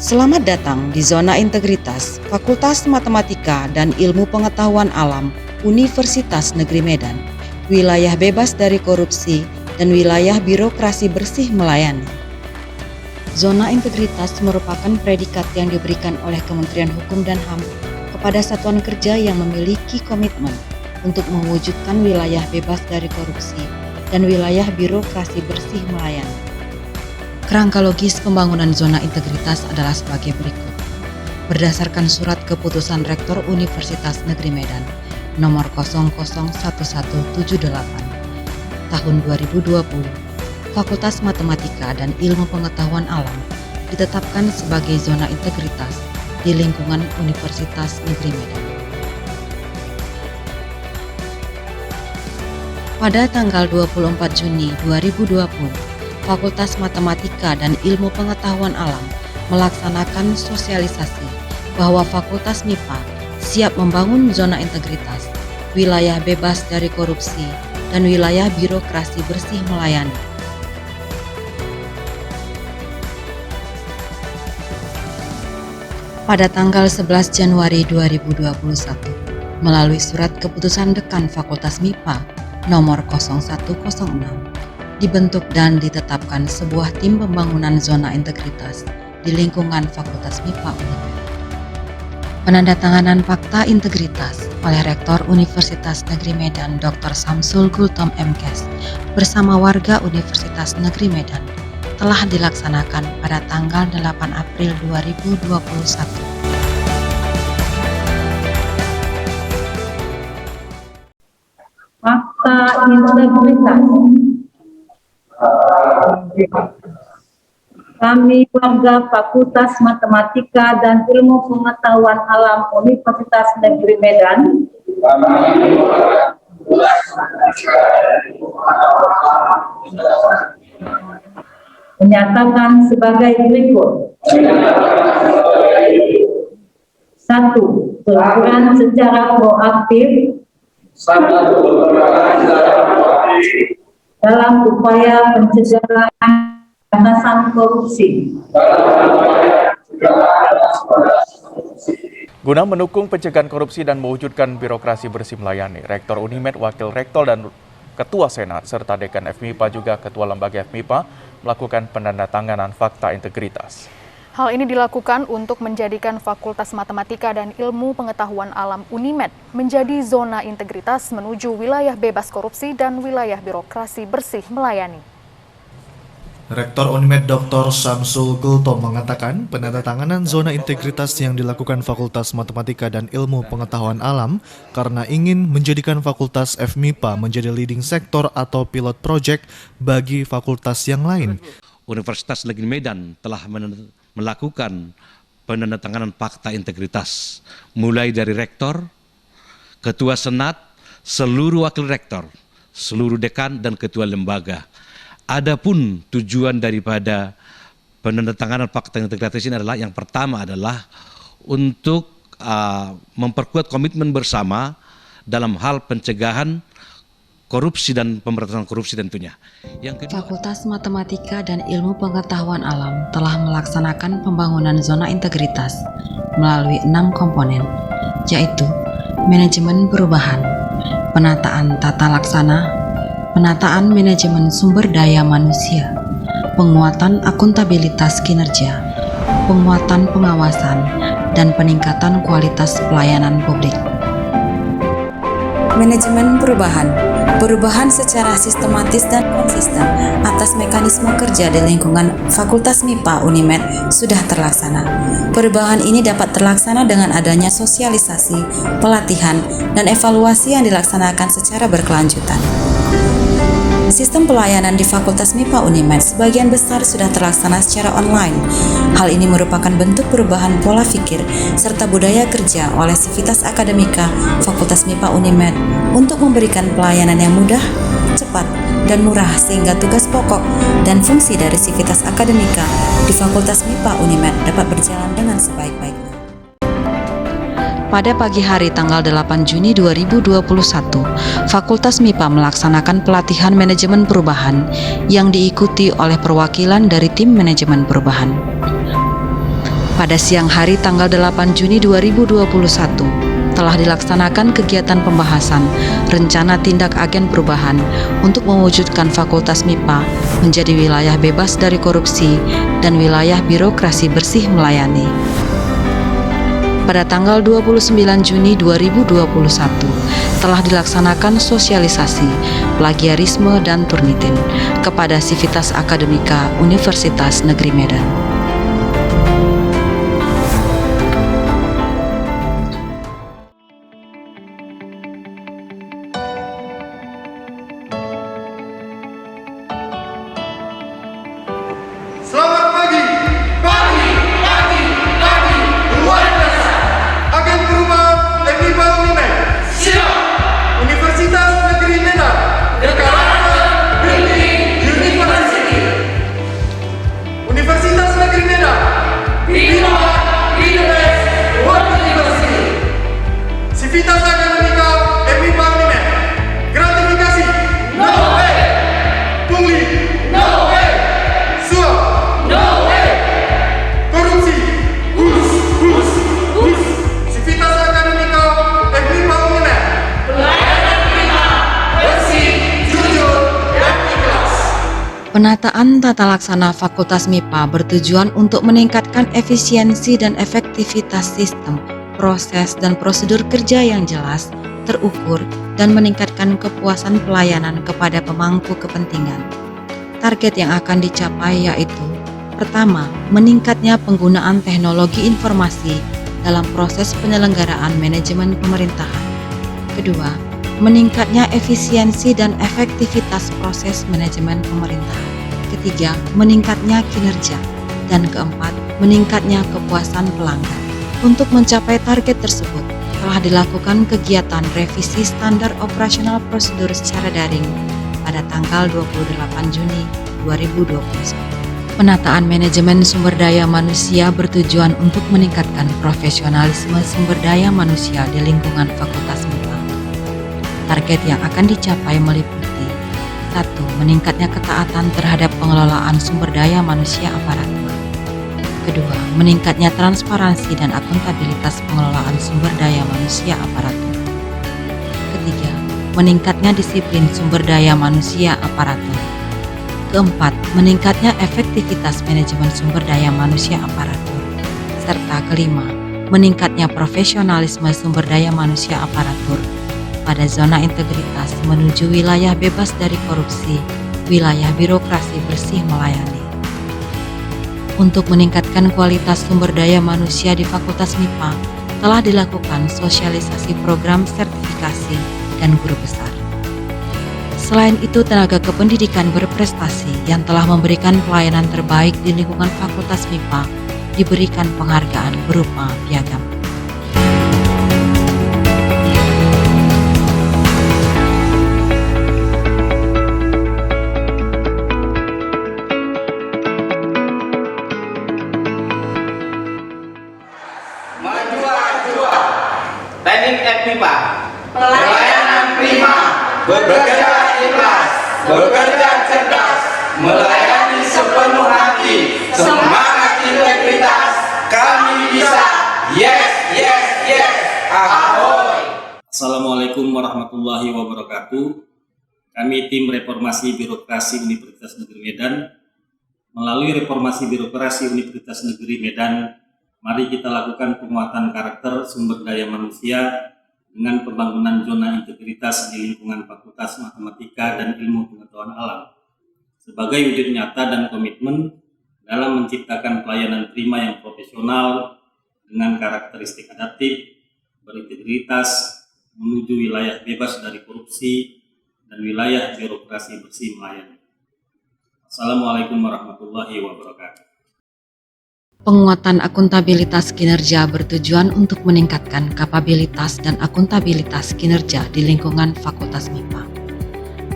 Selamat datang di Zona Integritas Fakultas Matematika dan Ilmu Pengetahuan Alam Universitas Negeri Medan, wilayah bebas dari korupsi dan wilayah birokrasi bersih melayani. Zona integritas merupakan predikat yang diberikan oleh Kementerian Hukum dan HAM kepada satuan kerja yang memiliki komitmen untuk mewujudkan wilayah bebas dari korupsi dan wilayah birokrasi bersih melayani. Kerangka logis pembangunan zona integritas adalah sebagai berikut. Berdasarkan surat keputusan Rektor Universitas Negeri Medan nomor 001178 tahun 2020, Fakultas Matematika dan Ilmu Pengetahuan Alam ditetapkan sebagai zona integritas di lingkungan Universitas Negeri Medan. Pada tanggal 24 Juni 2020, Fakultas Matematika dan Ilmu Pengetahuan Alam melaksanakan sosialisasi bahwa Fakultas MIPA siap membangun zona integritas, wilayah bebas dari korupsi, dan wilayah birokrasi bersih melayani. Pada tanggal 11 Januari 2021, melalui surat keputusan Dekan Fakultas MIPA nomor 0106, dibentuk dan ditetapkan sebuah tim pembangunan zona integritas di lingkungan Fakultas MIPA UNIMED. Penandatanganan fakta integritas oleh Rektor Universitas Negeri Medan Dr. Samsul Gultom MKes bersama warga Universitas Negeri Medan telah dilaksanakan pada tanggal 8 April 2021. Fakta integritas. Kami warga Fakultas Matematika dan Ilmu Pengetahuan Alam Universitas Negeri Medan menyatakan sebagai berikut. 1. Berperan secara proaktif dalam upaya pencegahan pemberantasan korupsi. Guna mendukung pencegahan korupsi dan mewujudkan birokrasi bersih melayani, Rektor UNIMED, Wakil Rektor dan Ketua Senat, serta Dekan FMIPA juga Ketua Lembaga FMIPA melakukan penandatanganan fakta integritas. Hal ini dilakukan untuk menjadikan Fakultas Matematika dan Ilmu Pengetahuan Alam UNIMED menjadi zona integritas menuju wilayah bebas korupsi dan wilayah birokrasi bersih melayani. Rektor UNIMED Dr. Samsul Gultom mengatakan penandatanganan zona integritas yang dilakukan Fakultas Matematika dan Ilmu Pengetahuan Alam karena ingin menjadikan Fakultas FMIPA menjadi leading sektor atau pilot project bagi fakultas yang lain. Universitas Negeri Medan telah melakukan penandatanganan fakta integritas mulai dari rektor, ketua senat, seluruh wakil rektor, seluruh dekan dan ketua lembaga. Adapun tujuan daripada penandatanganan fakta integritas ini adalah yang pertama adalah untuk memperkuat komitmen bersama dalam hal pencegahan korupsi dan pemberantasan korupsi tentunya. Yang kedua, Fakultas Matematika dan Ilmu Pengetahuan Alam telah melaksanakan pembangunan zona integritas melalui 6 komponen, yaitu manajemen perubahan, penataan tata laksana, penataan manajemen sumber daya manusia, penguatan akuntabilitas kinerja, penguatan pengawasan, dan peningkatan kualitas pelayanan publik. Manajemen perubahan secara sistematis dan konsisten atas mekanisme kerja di lingkungan Fakultas MIPA UNIMED sudah terlaksana. Perubahan ini dapat terlaksana dengan adanya sosialisasi, pelatihan, dan evaluasi yang dilaksanakan secara berkelanjutan. Sistem pelayanan di Fakultas MIPA UNIMED sebagian besar sudah terlaksana secara online. Hal ini merupakan bentuk perubahan pola pikir serta budaya kerja oleh Sivitas Akademika Fakultas MIPA UNIMED untuk memberikan pelayanan yang mudah, cepat, dan murah sehingga tugas pokok dan fungsi dari Sivitas Akademika di Fakultas MIPA UNIMED dapat berjalan dengan sebaik-baiknya. Pada pagi hari tanggal 8 Juni 2021, Fakultas MIPA melaksanakan pelatihan manajemen perubahan yang diikuti oleh perwakilan dari tim manajemen perubahan. Pada siang hari tanggal 8 Juni 2021, telah dilaksanakan kegiatan pembahasan rencana tindak agen perubahan untuk mewujudkan Fakultas MIPA menjadi wilayah bebas dari korupsi dan wilayah birokrasi bersih melayani. Pada tanggal 29 Juni 2021, telah dilaksanakan sosialisasi plagiarisme dan turnitin kepada Sivitas Akademika Universitas Negeri Medan. Selamat pagi. Luar biasa. Agen perubahan MIPA Unimed. Siap. Universitas Negeri Medan. Karakter Building University. Universitas Negeri Medan. MIPA Unimed World University. Sivitas Akademika MIPA Unimed. Gratifikasi. No way. Pungli. No way. Suap. No way! Korupsi! Hus! Sivitas Akademika MIPA Unimed. Pelayanan prima, bersih, jujur, dan ikhlas. Penataan tata laksana Fakultas MIPA bertujuan untuk meningkatkan efisiensi dan efektivitas sistem, proses, dan prosedur kerja yang jelas, terukur, dan meningkatkan kepuasan pelayanan kepada pemangku kepentingan. Target yang akan dicapai yaitu: pertama, meningkatnya penggunaan teknologi informasi dalam proses penyelenggaraan manajemen pemerintahan. Kedua, meningkatnya efisiensi dan efektivitas proses manajemen pemerintahan. Ketiga, meningkatnya kinerja. Dan keempat, meningkatnya kepuasan pelanggan. Untuk mencapai target tersebut, telah dilakukan kegiatan revisi standar operasional prosedur secara daring pada tanggal 28 Juni 2021. Penataan manajemen sumber daya manusia bertujuan untuk meningkatkan profesionalisme sumber daya manusia di lingkungan Fakultas MIPA. Target yang akan dicapai meliputi: 1. Meningkatnya ketaatan terhadap pengelolaan sumber daya manusia aparatur. Kedua, meningkatnya transparansi dan akuntabilitas pengelolaan sumber daya manusia aparatur. Ketiga, meningkatnya disiplin sumber daya manusia aparatur. Keempat, meningkatnya efektivitas manajemen sumber daya manusia aparatur. Serta kelima, meningkatnya profesionalisme sumber daya manusia aparatur pada zona integritas menuju wilayah bebas dari korupsi, wilayah birokrasi bersih melayani. Untuk meningkatkan kualitas sumber daya manusia di Fakultas MIPA, telah dilakukan sosialisasi program sertifikasi dan guru besar. Selain itu, tenaga kependidikan berprestasi yang telah memberikan pelayanan terbaik di lingkungan Fakultas MIPA diberikan penghargaan berupa piagam. Teknik MIPA, pelayanan prima, bekerja ikhlas, bekerja cerdas, melayani sepenuh hati, semangat integritas, kami bisa, yes, ahoy. Assalamualaikum warahmatullahi wabarakatuh. Kami tim Reformasi Birokrasi Universitas Negeri Medan. Melalui Reformasi Birokrasi Universitas Negeri Medan, mari kita lakukan penguatan karakter sumber daya manusia dengan pembangunan zona integritas di lingkungan Fakultas Matematika dan Ilmu Pengetahuan Alam sebagai wujud nyata dan komitmen dalam menciptakan pelayanan prima yang profesional dengan karakteristik adaptif, berintegritas, menuju wilayah bebas dari korupsi dan wilayah birokrasi bersih melayani. Assalamualaikum warahmatullahi wabarakatuh. Penguatan akuntabilitas kinerja bertujuan untuk meningkatkan kapabilitas dan akuntabilitas kinerja di lingkungan Fakultas MIPA.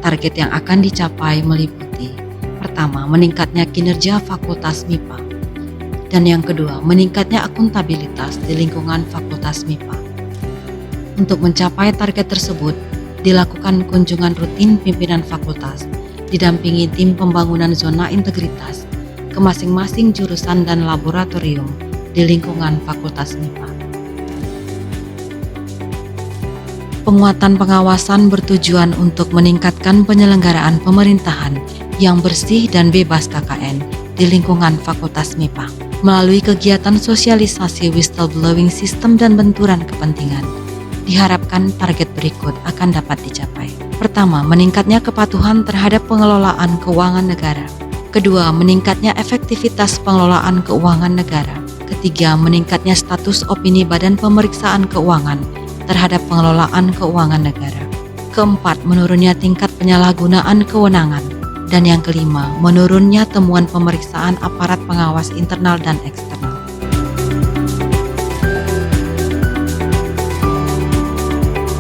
Target yang akan dicapai meliputi: pertama, meningkatnya kinerja Fakultas MIPA, dan yang kedua, meningkatnya akuntabilitas di lingkungan Fakultas MIPA. Untuk mencapai target tersebut, dilakukan kunjungan rutin pimpinan fakultas, didampingi tim pembangunan zona integritas ke masing-masing jurusan dan laboratorium di lingkungan Fakultas MIPA. Penguatan pengawasan bertujuan untuk meningkatkan penyelenggaraan pemerintahan yang bersih dan bebas KKN di lingkungan Fakultas MIPA melalui kegiatan sosialisasi whistleblowing sistem dan benturan kepentingan. Diharapkan target berikut akan dapat dicapai. Pertama, meningkatnya kepatuhan terhadap pengelolaan keuangan negara. Kedua, meningkatnya efektivitas pengelolaan keuangan negara. Ketiga, meningkatnya status opini Badan Pemeriksaan Keuangan terhadap pengelolaan keuangan negara. Keempat, menurunnya tingkat penyalahgunaan kewenangan. Dan yang kelima, menurunnya temuan pemeriksaan aparat pengawas internal dan eksternal.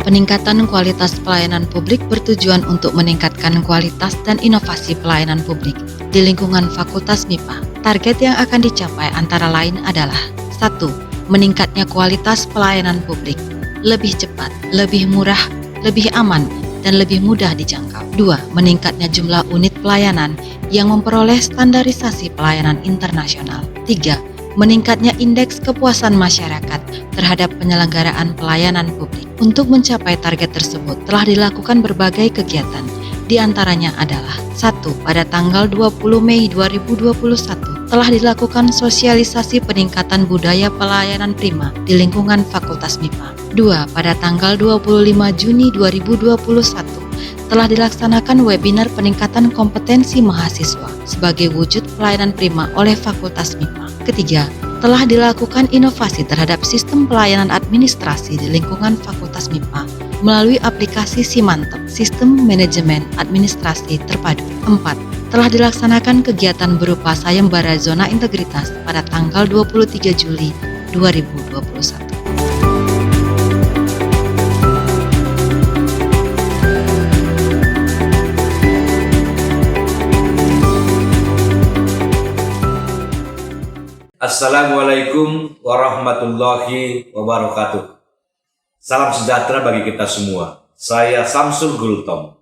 Peningkatan kualitas pelayanan publik bertujuan untuk meningkatkan kualitas dan inovasi pelayanan publik di lingkungan Fakultas MIPA. Target yang akan dicapai antara lain adalah 1. Meningkatnya kualitas pelayanan publik, lebih cepat, lebih murah, lebih aman, dan lebih mudah dijangkau. 2. Meningkatnya jumlah unit pelayanan yang memperoleh standarisasi pelayanan internasional. 3. Meningkatnya indeks kepuasan masyarakat terhadap penyelenggaraan pelayanan publik. Untuk mencapai target tersebut telah dilakukan berbagai kegiatan. Di antaranya adalah 1. Pada tanggal 20 Mei 2021 telah dilakukan sosialisasi peningkatan budaya pelayanan prima di lingkungan Fakultas MIPA. 2. Pada tanggal 25 Juni 2021 telah dilaksanakan webinar peningkatan kompetensi mahasiswa sebagai wujud pelayanan prima oleh Fakultas MIPA. Ketiga, telah dilakukan inovasi terhadap sistem pelayanan administrasi di lingkungan Fakultas MIPA melalui aplikasi Simantep, Sistem Manajemen Administrasi Terpadu. 4. Telah dilaksanakan kegiatan berupa sayembara zona integritas pada tanggal 23 Juli 2021. Assalamualaikum warahmatullahi wabarakatuh. Salam sejahtera bagi kita semua. Saya Samsul Gultom,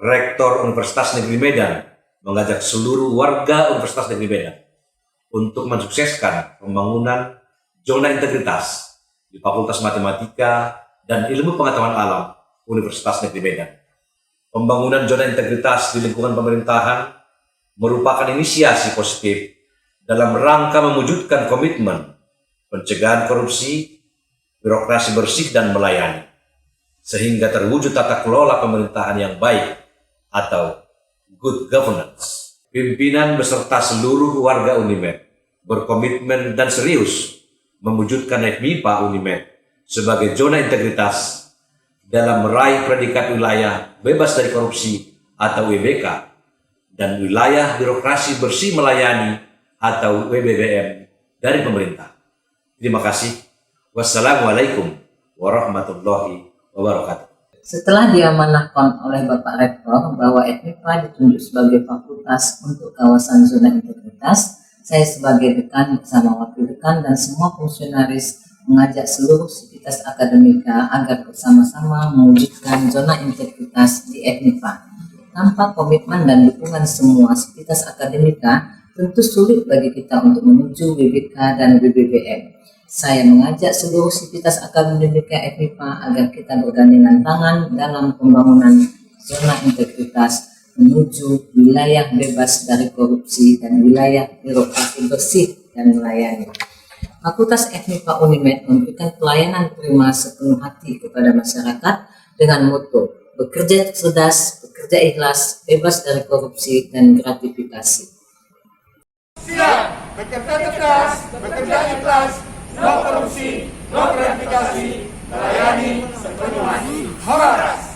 Rektor Universitas Negeri Medan, mengajak seluruh warga Universitas Negeri Medan untuk mensukseskan pembangunan zona integritas di Fakultas Matematika dan Ilmu Pengetahuan Alam Universitas Negeri Medan. Pembangunan zona integritas di lingkungan pemerintahan merupakan inisiasi positif dalam rangka mewujudkan komitmen pencegahan korupsi, birokrasi bersih dan melayani, sehingga terwujud tata kelola pemerintahan yang baik atau good governance. Pimpinan beserta seluruh warga Unimed berkomitmen dan serius mewujudkan FMIPA Unimed sebagai zona integritas dalam meraih predikat wilayah bebas dari korupsi atau WBK dan wilayah birokrasi bersih melayani atau WBBM dari pemerintah. Terima kasih. Wassalamualaikum warahmatullahi wabarakatuh. Setelah diamanahkan oleh Bapak Rektor bahwa FMIPA ditunjuk sebagai fakultas untuk kawasan zona integritas, saya sebagai dekan bersama wakil dekan dan semua fungsionaris mengajak seluruh sivitas akademika agar bersama-sama mewujudkan zona integritas di FMIPA. Tanpa komitmen dan dukungan semua sivitas akademika, tentu sulit bagi kita untuk menuju WBK dan WBBM. Saya mengajak seluruh sivitas akademika FMIPA agar kita bergandengan tangan dalam pembangunan zona integritas menuju wilayah bebas dari korupsi dan wilayah birokrasi bersih dan melayani. Fakultas FMIPA Unimed memberikan pelayanan prima sepenuh hati kepada masyarakat dengan moto bekerja cerdas, bekerja ikhlas, bebas dari korupsi dan gratifikasi. Siap, bekerja cerdas, bekerja ikhlas, no korupsi, no gratifikasi, melayani sepenuh hati. Horas!